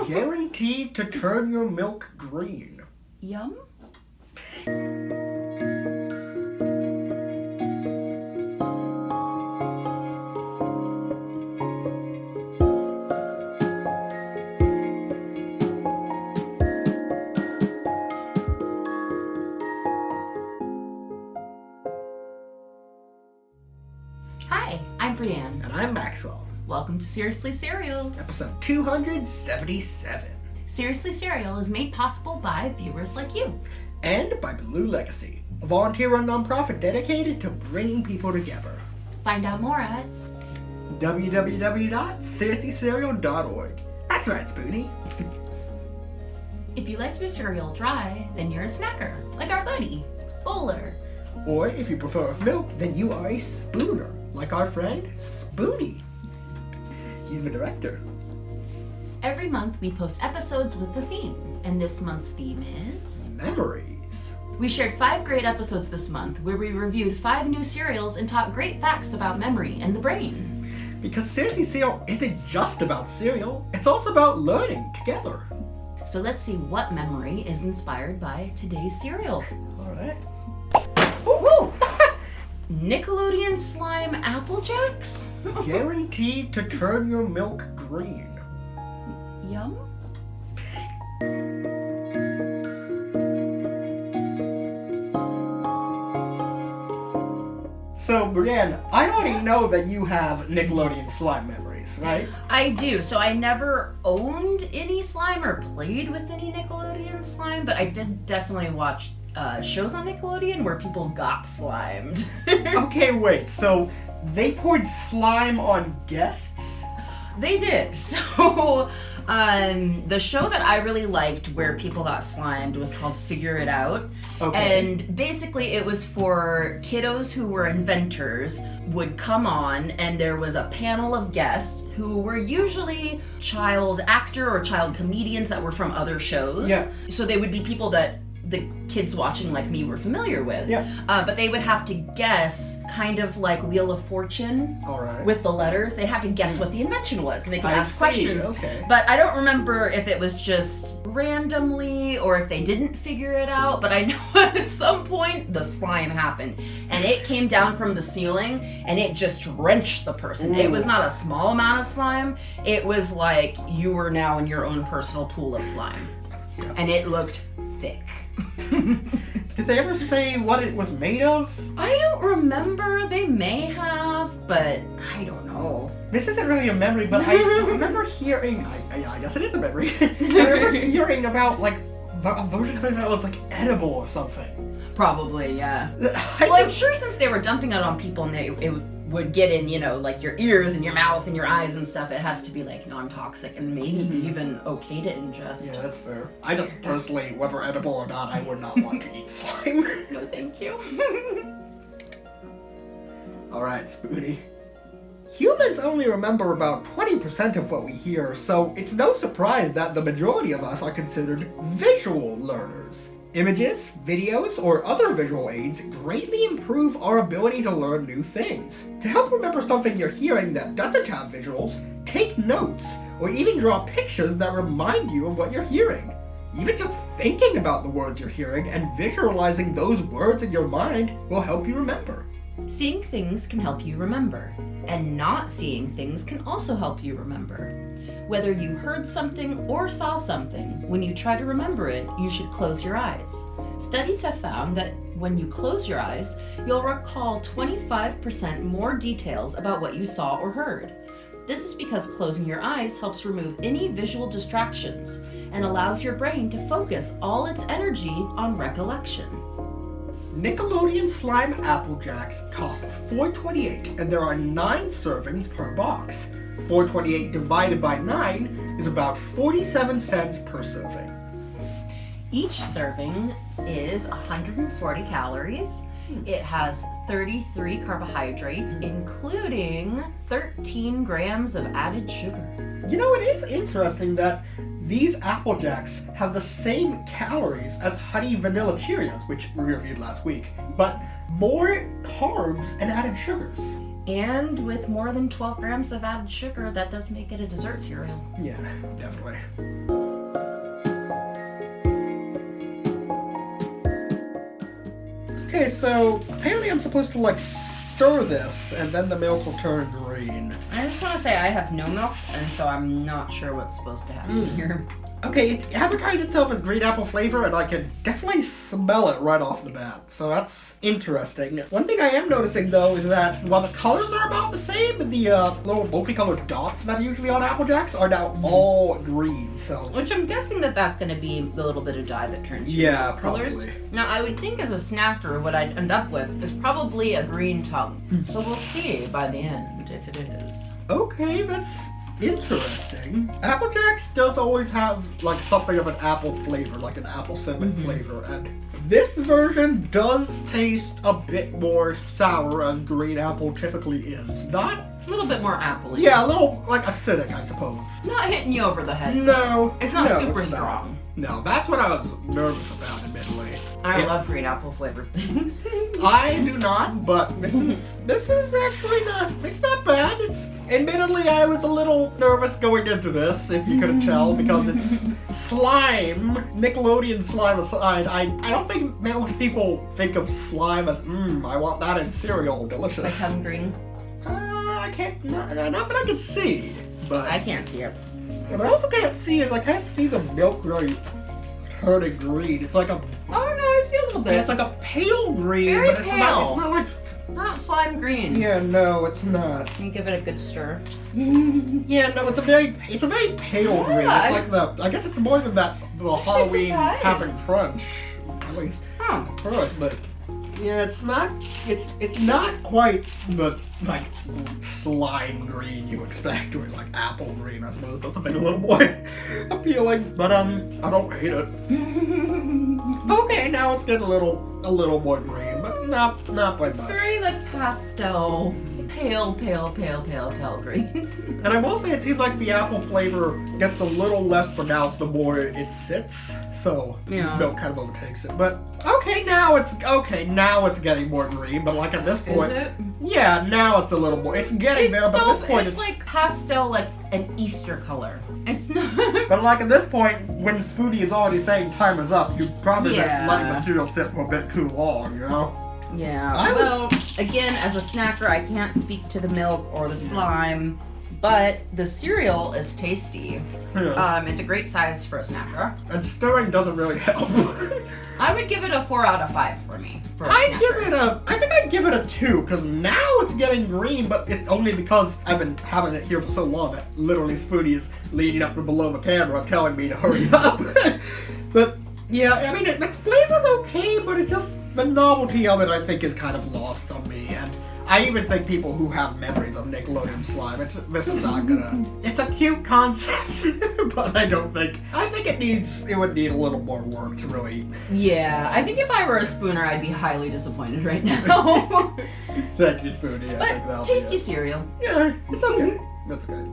Guaranteed to turn your milk green. Yum? Hi, I'm Brianne. And I'm Maxwell. Welcome to Seriously Cereal. Episode 277. Seriously Cereal is made possible by viewers like you. And by Blue Legacy, a volunteer-run nonprofit dedicated to bringing people together. Find out more at www.seriouslycereal.org. That's right, Spoonie. If you like your cereal dry, then you're a snacker, like our buddy, Bowler. Or if you prefer with milk, then you are a spooner, like our friend Spoonie. He's the director. Every month we post episodes with a theme, and this month's theme is... Memories. We shared 5 great episodes this month where we reviewed 5 new cereals and taught great facts about memory and the brain. Because Seriously Cereal isn't just about cereal, it's also about learning together. So let's see what memory is inspired by today's cereal. Alright. Woo! Nickelodeon Slime Apple Jacks? Guaranteed to turn your milk green. Yum? So, Brianne, I already know that you have Nickelodeon slime memories, right? I do. So I never owned any slime or played with any Nickelodeon slime, but I did definitely watch shows on Nickelodeon where people got slimed. Okay, wait, so they poured slime on guests? They did. So the show that I really liked where people got slimed was called Figure It Out. Okay. And basically it was for kiddos who were inventors would come on, and there was a panel of guests who were usually child actor or child comedians that were from other shows. Yeah. So they would be people that the kids watching like me were familiar with. Yeah. But they would have to guess, kind of like Wheel of Fortune. All right. With the letters. They'd have to guess what the invention was, and they could I ask see, questions. okay. But I don't remember if it was just randomly or if they didn't figure it out, but I know at some point the slime happened, and it came down from the ceiling and it just drenched the person. Ooh. It was not a small amount of slime. It was like you were now in your own personal pool of slime. Yeah. And it looked thick. Did they ever say what it was made of? I don't remember. They may have, but I don't know. This isn't really a memory, but I remember hearing, I guess it is a memory. I remember hearing about, like, a version of it that was, like, edible or something. Probably, yeah. I'm I'm sure since they were dumping it on people and it would get in, you know, like your ears and your mouth and your eyes and stuff, it has to be, like, non-toxic and maybe even okay to ingest. Yeah, that's fair. I just personally, whether edible or not, I would not want to eat slime. No, thank you. Alright, Spoonie. Humans only remember about 20% of what we hear, so it's no surprise that the majority of us are considered visual learners. Images, videos, or other visual aids greatly improve our ability to learn new things. To help remember something you're hearing that doesn't have visuals, take notes, or even draw pictures that remind you of what you're hearing. Even just thinking about the words you're hearing and visualizing those words in your mind will help you remember. Seeing things can help you remember, and not seeing things can also help you remember. Whether you heard something or saw something, when you try to remember it, you should close your eyes. Studies have found that when you close your eyes, you'll recall 25% more details about what you saw or heard. This is because closing your eyes helps remove any visual distractions and allows your brain to focus all its energy on recollection. Nickelodeon Slime Apple Jacks cost $4.28, and there are 9 servings per box. $4.28 divided by 9 is about 47 cents per serving. Each serving is 140 calories. It has 33 carbohydrates, including 13 grams of added sugar. You know, it is interesting that these Apple Jacks have the same calories as Honey Vanilla Cheerios, which we reviewed last week, but more carbs and added sugars. And with more than 12 grams of added sugar, that does make it a dessert cereal. Yeah, definitely. Okay, so apparently I'm supposed to like stir this and then the milk will turn green. I just want to say I have no milk, and so I'm not sure what's supposed to happen here. Okay, it advertised itself as green apple flavor, and I can definitely smell it right off the bat. So that's interesting. One thing I am noticing, though, is that while the colors are about the same, the little multicolored dots that are usually on Apple Jacks are now all green, so... Which I'm guessing that's going to be the little bit of dye that turns colors. Probably. Now, I would think as a snacker, what I'd end up with is probably a green tongue. So we'll see by the end if it is. Okay, that's... interesting. Apple Jacks does always have like something of an apple flavor, like an apple cinnamon flavor, and this version does taste a bit more sour as green apple typically is. Not A little bit more apple-y. yeah, a little like acidic, I suppose. Not hitting you over the head. No, It's not no, super it's strong. No, that's what I was nervous about, admittedly. I love green apple flavored things. I do not, but this is actually not, it's not bad. It's, admittedly, I was a little nervous going into this, if you couldn't tell, because it's slime, Nickelodeon slime aside. I don't think most people think of slime as, I want that in cereal, delicious. Like green? I can't, not that I can see, but. I can't see it. What I also can't see is I can't see the milk really turning green. It's like a. Oh no, I see a little bit. It's like a pale green, Very but it's pale. not like. Not slime green. Yeah, no, it's not. Can you give it a good stir? Yeah, no, it's a very pale green. It's I- like the. I guess it's more than that. The Halloween surprised. Cap'n Crunch, at least at first, but. Yeah, it's not. It's not quite the like slime green you expect, or like apple green. I suppose that's something a little more appealing. But I don't hate it. Okay, now it's getting a little more green, but not by It's much. very like pastel, pale green. And I will say it seems like the apple flavor gets a little less pronounced the more it sits, so milk kind of overtakes it. But now it's getting more green. But like at this point, Is it? yeah, now it's a little more. It's getting there, but at this point it's like pastel, like an Easter color. It's not. But like at this point, when Spoody is already saying time is up, you've probably been Yeah. letting the cereal sit for a bit too long, you know? Yeah. I would- Well, again, as a snacker, I can't speak to the milk or the slime, but the cereal is tasty. Yeah. It's a great size for a snacker. And stirring doesn't really help. I would give it a 4 out of 5 for me. For a I snacker. think I'd give it a 2, because now it's getting green, but it's only because I've been having it here for so long that literally Spoody is leaning up from below the camera telling me to hurry up. But yeah, I mean, the flavor's okay, but it's just, the novelty of it I think is kind of lost on me, and I even think people who have memories of Nickelodeon slime, this is not gonna. It's a cute concept, but I think it would need a little more work to really. Yeah, I think if I were a spooner, I'd be highly disappointed right now. Thank you, Spoody. I think But that'll tasty be it. cereal. Yeah, it's okay. That's okay.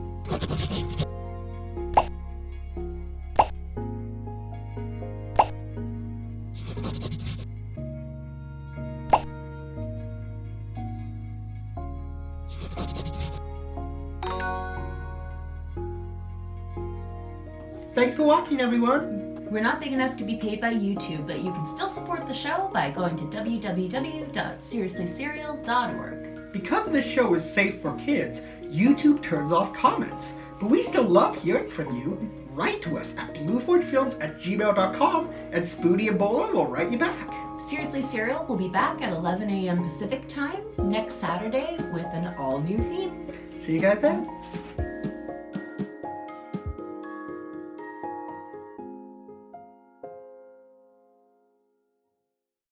Thanks for watching, everyone. We're not big enough to be paid by YouTube, but you can still support the show by going to www.seriouslycereal.org. Because this show is safe for kids, YouTube turns off comments. But we still love hearing from you. Write to us at blueforgefilms@gmail.com, and Spoody and Bowler will write you back. Seriously Cereal will be back at 11 a.m. Pacific time next Saturday with an all-new theme. See you guys then.